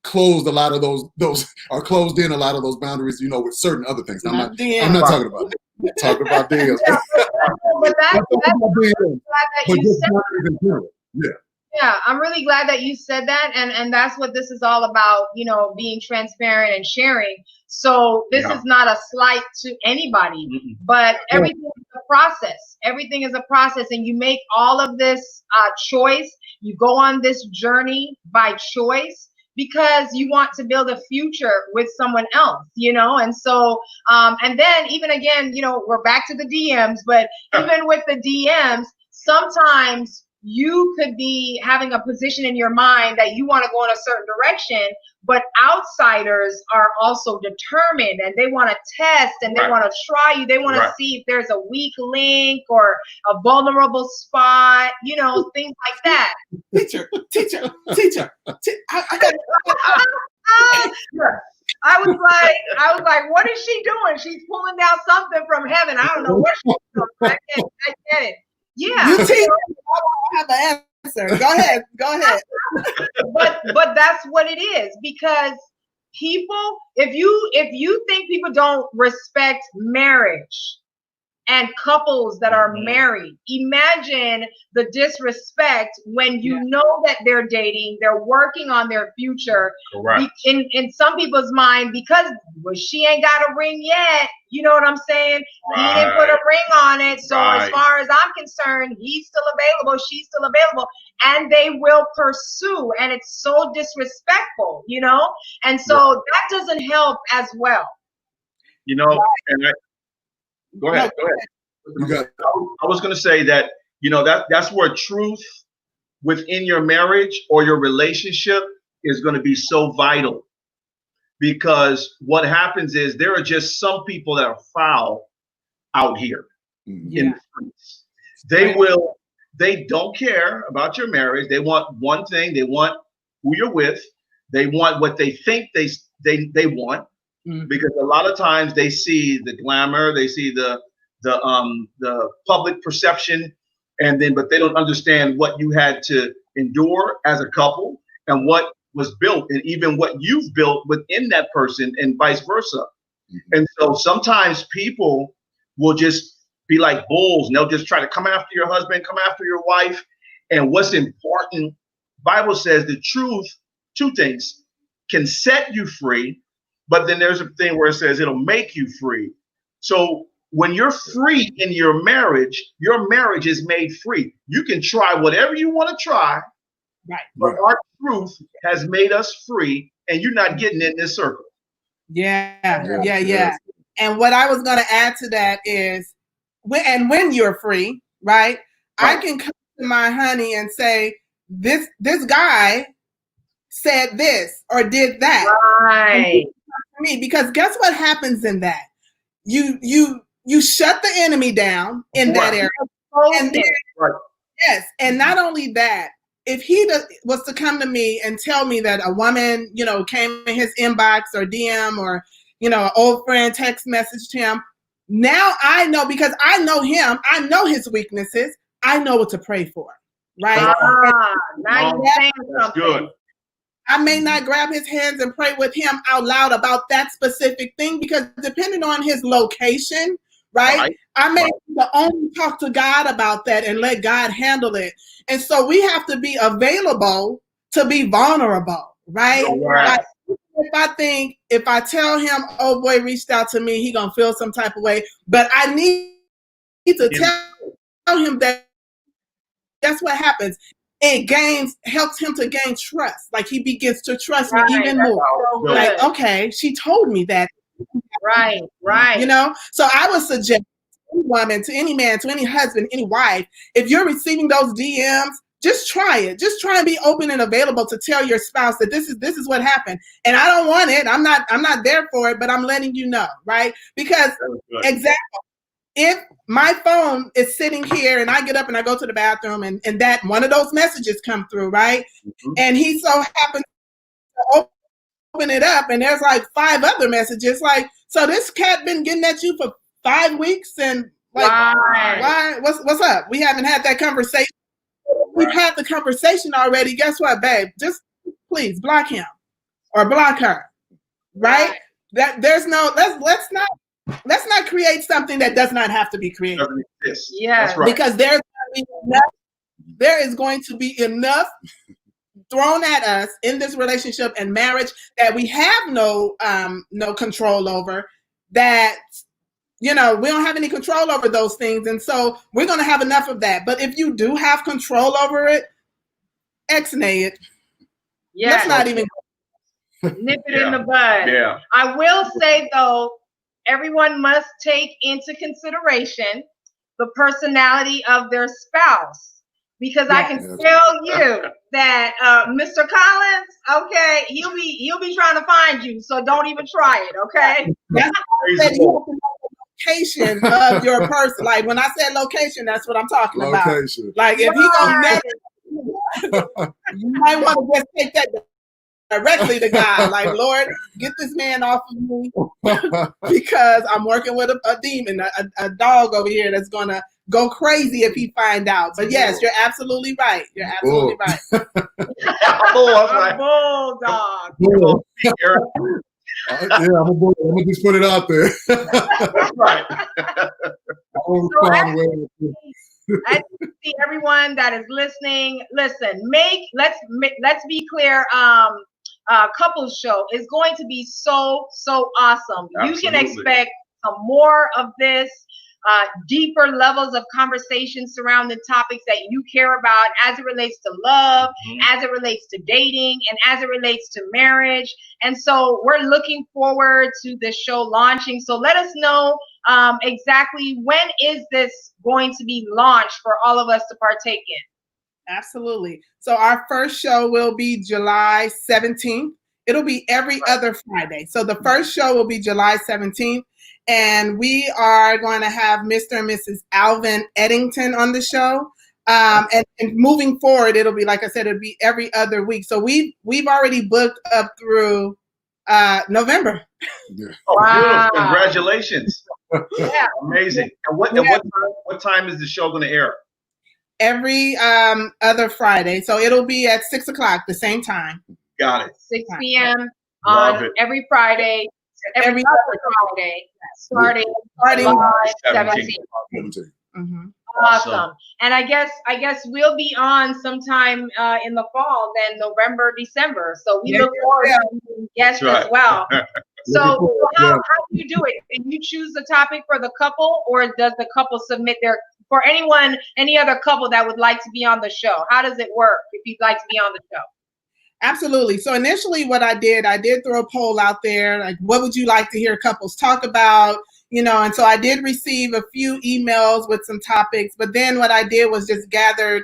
closed a lot of those or closed in a lot of those boundaries. With certain other things. I'm not talking about that. I'm talking about deals.
But I'm really glad that you said that, and that's what this is all about, being transparent and sharing. So this is not a slight to anybody, but everything is a process. Everything is a process, and you make all of this choice. You go on this journey by choice, because you want to build a future with someone else, and so, and then even again, we're back to the DMs, but even with the DMs, sometimes you could be having a position in your mind that you want to go in a certain direction, but outsiders are also determined, and they want to test, and they want to try you. They want to see if there's a weak link or a vulnerable spot, things like that.
Teacher.
I was like, what is she doing? She's pulling down something from heaven. I don't know what she's doing. I get it. Yeah.
You teach. I don't have an answer. Go ahead.
But that's what it is, because people, if you think people don't respect marriage and couples that are married, imagine the disrespect when you know that they're dating, they're working on their future.
Correct.
In some people's mind, because she ain't got a ring yet, you know what I'm saying? He didn't put a ring on it. So as far as I'm concerned, he's still available, she's still available, and they will pursue, and it's so disrespectful, and so that doesn't help as well.
Go ahead. I was going to say that, that's where truth within your marriage or your relationship is going to be so vital, because what happens is there are just some people that are foul out here in the streets. They don't care about your marriage. They want one thing. They want who you're with. They want what they think they want. Because a lot of times they see the glamour, they see the public perception, but they don't understand what you had to endure as a couple and what was built, and even what you've built within that person, and vice versa. And so sometimes people will just be like bulls, and they'll just try to come after your husband, come after your wife. And what's important, Bible says the truth, two things, can set you free. But then there's a thing where it says it'll make you free. So when you're free in your marriage is made free. You can try whatever you want to try.
Right.
But our truth has made us free, and you're not getting in this circle.
Yeah. And what I was going to add to that is, when you're free, right? I can come to my honey and say, this guy said this or did that.
Right.
Me, because guess what happens in that? You shut the enemy down in that area. And then, yes, and not only that, if he was to come to me and tell me that a woman, came in his inbox or DM or, an old friend text messaged him, now I know, because I know him, I know his weaknesses, I know what to pray for, right?
Now you're saying something. Good.
I may not grab his hands and pray with him out loud about that specific thing, because depending on his location, right? I may only talk to God about that and let God handle it. And so we have to be available to be vulnerable, right? Like, if I tell him, oh boy reached out to me, he gonna feel some type of way, but I need to tell him that that's what happens. It helps him to gain trust. Like, he begins to trust me even more. Like, okay, she told me that.
Right.
So I would suggest to any woman, to any man, to any husband, any wife, if you're receiving those DMs, just try it. Just try and be open and available to tell your spouse that this is what happened. And I don't want it. I'm not there for it, but I'm letting you know, right? Because example, if my phone is sitting here and I get up and I go to the bathroom and that one of those messages come through, right? Mm-hmm. And he so happens to open it up and there's like 5 other messages. Like, so this cat been getting at you for 5 weeks, and like, why? What's up? We haven't had that conversation. We've had the conversation already. Guess what, babe? Just please block him or block her, right? That there's no let's not create something that does not have to be created.
Yeah,
that's right.
Because there is going to be enough thrown at us in this relationship and marriage that we have no control over, that we don't have any control over those things. And so we're going to have enough of that. But if you do have control over it, ex-nay it.
Yeah.
Let's not even
nip it in the bud.
Yeah.
I will say, though, everyone must take into consideration the personality of their spouse, because I can tell you that Mr. Collins, okay, he'll be trying to find you, so don't even try it, okay?
That's location of your person. Like, when I said location, that's what I'm talking about. Like, if he gonna never, you might want to just take that directly to God. Like, Lord, get this man off of me, because I'm working with a demon, a dog over here that's gonna go crazy if he find out. But yes, you're absolutely right. You're absolutely right.
A bulldog.
I'm gonna just put it out there.
Right.
I see everyone that is listening. Listen, let's be clear. Couples show is going to be so awesome.
Absolutely.
You can expect some more of this. Deeper levels of conversation surrounding topics that you care about as it relates to love, as it relates to dating, and as it relates to marriage. And so we're looking forward to this show launching. So let us know exactly when is this going to be launched for all of us to partake in.
Absolutely. So our first show will be July 17th. It'll be every other Friday. So the first show will be July 17th. And we are going to have Mr. and Mrs. Alvin Eddington on the show. And moving forward, it'll be, like I said, it'll be every other week. So we've already booked up through November.
Yeah.
Oh, wow. Congratulations.
Yeah.
Amazing. And what time is the show going to air?
Every other Friday. So it'll be at 6:00, the same time.
Got it.
6 p.m. on every Friday. Every other Friday, starting July 17th.
Mm-hmm.
Awesome. And I guess we'll be on sometime in the fall, then November, December. So we look forward to guests as well. So how do you do it? And you choose the topic for the couple, or does the couple submit for any other couple that would like to be on the show? How does it work if you'd like to be on the show?
Absolutely. So initially what I did throw a poll out there, like, what would you like to hear couples talk about? you know, and so I did receive a few emails with some topics, but then what I did was just gathered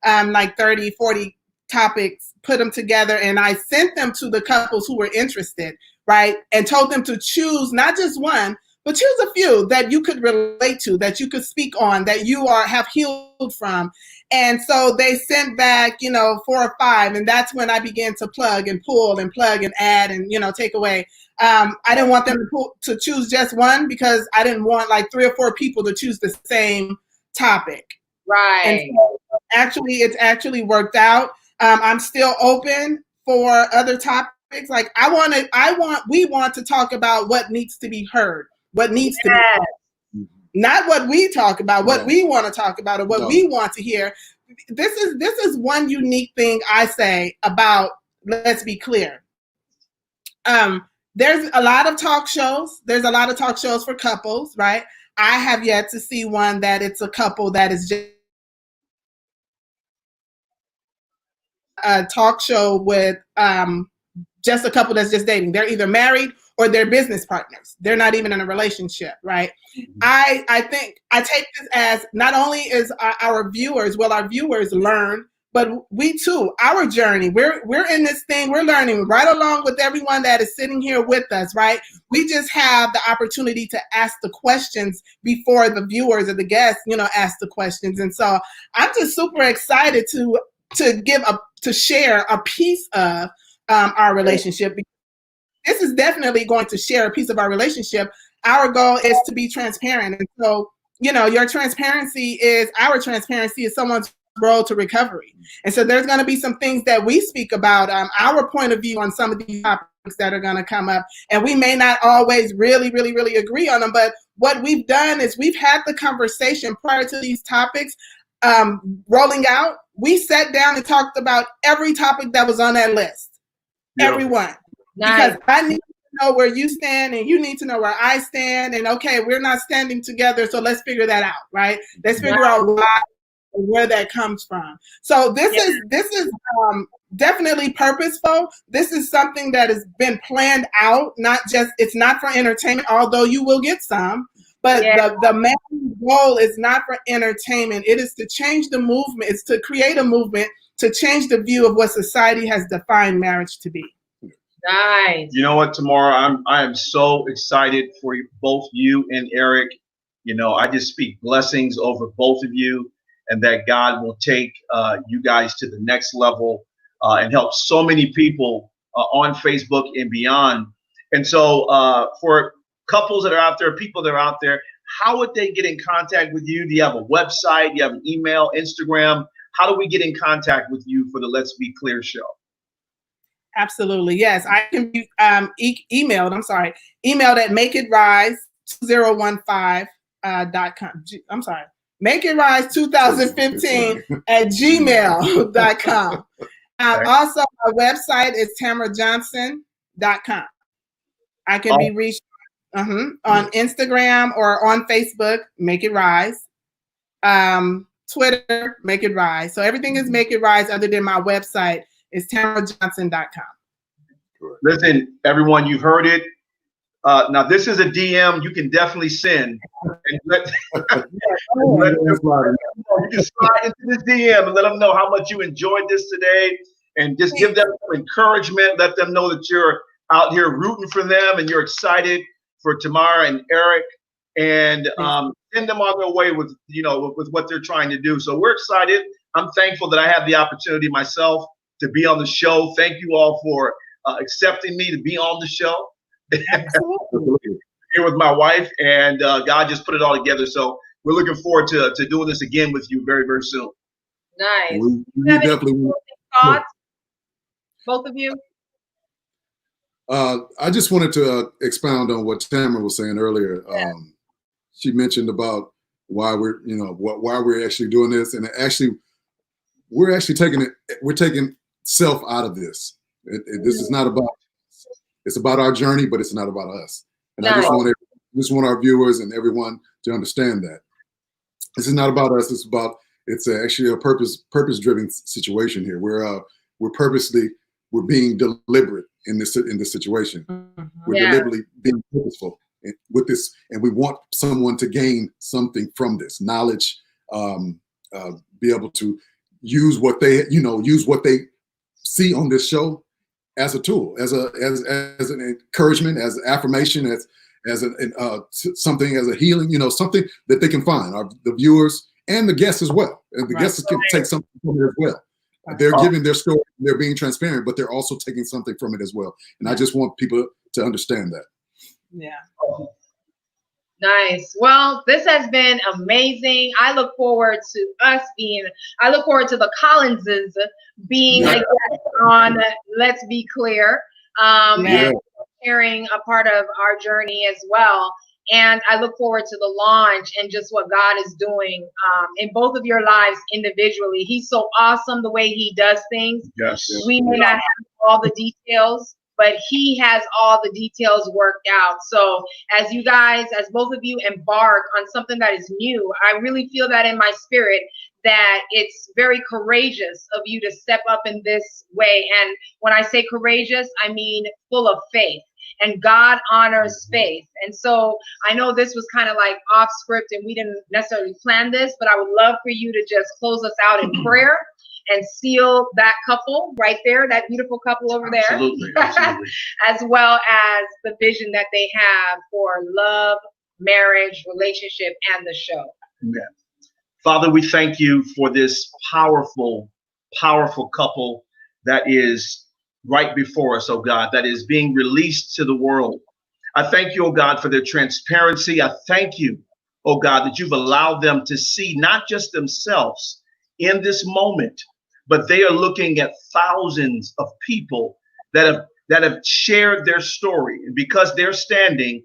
like 30, 40 topics, put them together, and I sent them to the couples who were interested, right? And told them to choose not just one, but choose a few that you could relate to, that you could speak on, that you have healed from. And so they sent back, you know, 4 or 5, and that's when I began to plug and pull and plug and add and, you know, take away. I didn't want them to choose just one because I didn't want like 3 or 4 people to choose the same topic.
Right.
And so it's actually worked out. I'm still open for other topics. Like we want to talk about what needs to be heard, what needs to be, not what we talk about, what we want to talk about or what we want to hear. This is one unique thing I say about Let's Be Clear. There's a lot of talk shows. There's a lot of talk shows for couples, right? I have yet to see one that it's a couple that is just a talk show with just a couple that's just dating. They're either married or they're business partners. They're not even in a relationship, right? I think I take this as not only is our viewers learn, but we too, our journey, we're in this thing, we're learning right along with everyone that is sitting here with us, right? We just have the opportunity to ask the questions before the viewers or the guests, you know, ask the questions. And so I'm just super excited to share a piece of our relationship. This is definitely going to share a piece of our relationship. Our goal is to be transparent. And so, you know, our transparency is someone's road to recovery. And so there's going to be some things that we speak about, our point of view on some of these topics that are going to come up. And we may not always really agree on them, but what we've done is we've had the conversation prior to these topics rolling out. We sat down and talked about every topic that was on that list. Yep. Everyone. Nice. Because I need to know where you stand and you need to know where I stand. And okay, we're not standing together, so let's figure that out, right? Let's figure out why and where that comes from. So this is definitely purposeful. This is something that has been planned out, it's not for entertainment, although you will get some. But the main goal is not for entertainment. It is to change the movement. It's to create a movement to change the view of what society has defined marriage to be.
Nice.
You know what, Tamara? I am so excited for both you and Eric. You know, I just speak blessings over both of you, and that God will take you guys to the next level and help so many people on Facebook and beyond. And so for couples that are out there, people that are out there, how would they get in contact with you? Do you have a website? Do you have an email, Instagram? How do we get in contact with you for the Let's Be Clear show?
Absolutely. Yes. I can be emailed at makeitrise2015.com. I'm sorry. makeitrise2015 at gmail.com. Also, our website is tamarajohnson.com. I can be reached on Instagram or on Facebook, Make It Rise. Twitter, Make It Rise. So everything is Make It Rise other than my website is tamarajohnson.com.
Listen, everyone, you've heard it. Now, this is a DM you can definitely send. And you can slide into this DM and let them know how much you enjoyed this today, and just give them some encouragement. Let them know that you're out here rooting for them and you're excited for Tamara and Eric, and send them on their way with what they're trying to do. So we're excited. I'm thankful that I have the opportunity myself to be on the show. Thank you all for accepting me to be on the show. Here with my wife, and God just put it all together. So we're looking forward to doing this again with you very, very soon.
Nice.
We
definitely thoughts, both of you?
I just wanted to expound on what Tamara was saying earlier. She mentioned about why we're actually doing this, and we're taking self out of this. This is not about. It's about our journey, but it's not about us. And I just want our viewers and everyone to understand that this is not about us. It's actually a purpose-driven situation here. We're being deliberate in this situation. We're deliberately being purposeful. with this, and we want someone to gain something from this knowledge, be able to use what they see on this show as a tool, as an encouragement, as affirmation, as something, as a healing, something that they can find, the viewers and the guests as well. And the guests can take something from it as well. They're giving their story, they're being transparent, but they're also taking something from it as well. And I just want people to understand that.
Yeah.
Nice. Well, this has been amazing. I look forward to the Collinses being a guest on Let's Be Clear, and sharing a part of our journey as well. And I look forward to the launch and just what God is doing in both of your lives individually. He's so awesome the way he does things.
Yes.
We may not have all the details, but he has all the details worked out. So as both of you embark on something that is new, I really feel that in my spirit that it's very courageous of you to step up in this way. And when I say courageous, I mean full of faith. And God honors faith. And so I know this was kind of like off script and we didn't necessarily plan this, but I would love for you to just close us out in prayer and seal that couple right there, that beautiful couple over there.
Absolutely.
As well as the vision that they have for love, marriage, relationship, and the show.
Amen. Father, we thank you for this powerful, powerful couple that is right before us, oh God, that is being released to the world. I thank you, oh God, for their transparency. I thank you, oh God, that you've allowed them to see not just themselves in this moment, but they are looking at thousands of people that have shared their story. And because they're standing,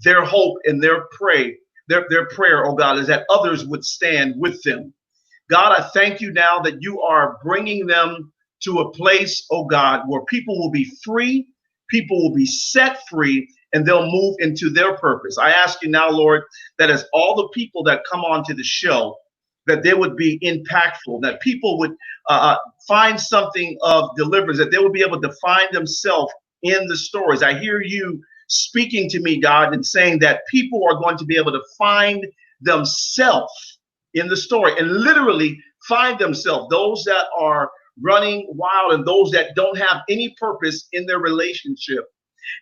their hope and their prayer, oh God, is that others would stand with them. God, I thank you now that you are bringing them to a place, oh God, where people will be free, people will be set free, and they'll move into their purpose. I ask you now, Lord, that as all the people that come onto the show, that they would be impactful, that people would find something of deliverance, that they would be able to find themselves in the stories. I hear you speaking to me, God, and saying that people are going to be able to find themselves in the story and literally find themselves, those that are running wild and those that don't have any purpose in their relationship.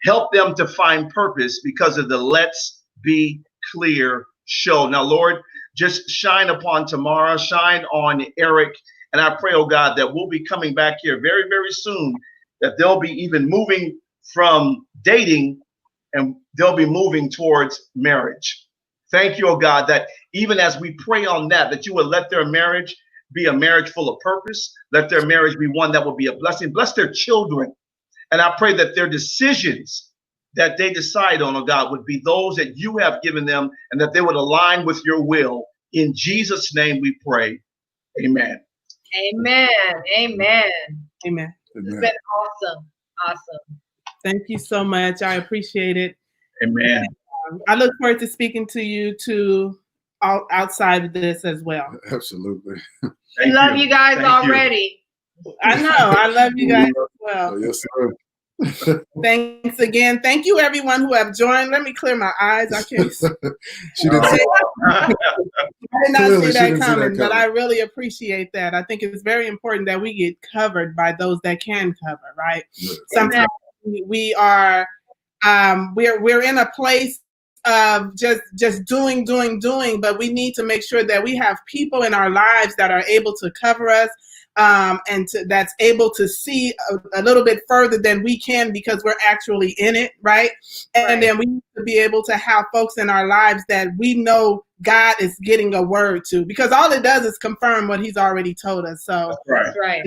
Help them to find purpose because of the Let's Be Clear show. Now, Lord, just shine upon Tamara, shine on Eric. And I pray, oh God, that we'll be coming back here very, very soon, that they'll be even moving from dating and they'll be moving towards marriage. Thank you, oh God, that even as we pray on that you will let their marriage be a marriage full of purpose. Let their marriage be one that will be a blessing. Bless their children. And I pray that their decisions that they decide on, oh God, would be those that you have given them and that they would align with your will. In Jesus' name we pray. Amen.
Amen. Amen.
Amen.
It's been awesome. Awesome.
Thank you so much. I appreciate it.
Amen.
I look forward to speaking to you too outside of this as well.
Absolutely.
We love you guys already.
I know. I love you guys as well.
Yes, sir.
Thanks again. Thank you, everyone who have joined. Let me clear my eyes. I can't.
She didn't say
I did not see that coming, but I really appreciate that. I think it's very important that we get covered by those that can cover, right?
Yeah.
Sometimes we are we're in a place of just doing, but we need to make sure that we have people in our lives that are able to cover us, and that's able to see a little bit further than we can because we're actually in it, right? And then we need to be able to have folks in our lives that we know God is getting a word to, because all it does is confirm what he's already told us. So
that's right.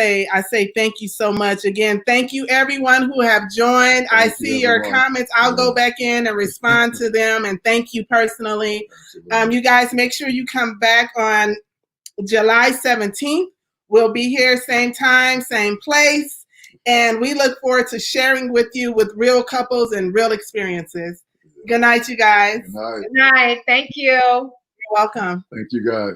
I say thank you so much. Again, thank you everyone who have joined. I see your comments. I'll go back in and respond to them, and thank you personally. You guys make sure you come back on July 17th. We'll be here same time, same place, and we look forward to sharing with you with real couples and real experiences. Good night, you guys.
Good night.
Good night. Thank you.
You're welcome.
Thank you, guys.